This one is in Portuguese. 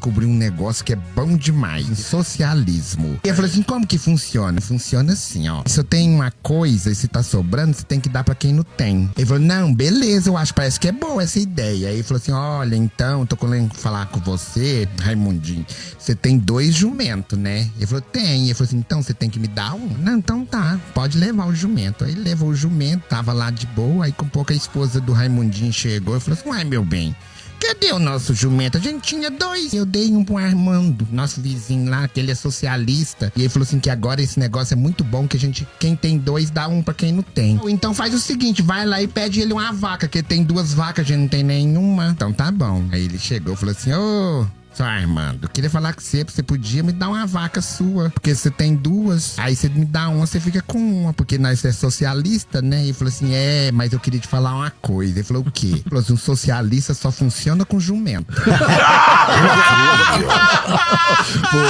descobri um negócio que é bom demais. Socialismo. E eu falei assim, como que funciona? Funciona assim, ó. Se eu tenho uma coisa e se tá sobrando, você tem que dar pra quem não tem. Ele falou, não, beleza, eu acho, parece que é boa essa ideia. Aí ele falou assim, olha, então, tô querendo falar com você, Raimundinho. Você tem 2 jumentos, né? Ele falou, tem. Ele falou assim, então você tem que me dar um? Não, então tá, pode levar o jumento. Aí ele levou o jumento, tava lá de boa, aí com pouco a esposa do Raimundinho chegou e falou assim, uai, meu bem, cadê o nosso jumento? A gente tinha 2. Eu dei um pro Armando, nosso vizinho lá, que ele é socialista. E ele falou assim que agora esse negócio é muito bom, que a gente, quem tem 2, dá um pra quem não tem. Então faz o seguinte, vai lá e pede ele uma vaca, que ele tem 2 vacas, a gente não tem nenhuma. Então tá bom. Aí ele chegou e falou assim, ô... Só Armando, eu queria falar com você podia me dar uma vaca sua, porque você tem 2, aí você me dá uma, você fica com uma, porque nós é socialista, né? E ele falou assim, mas eu queria te falar uma coisa. Ele falou, o quê? Ele falou assim, um socialista só funciona com jumento.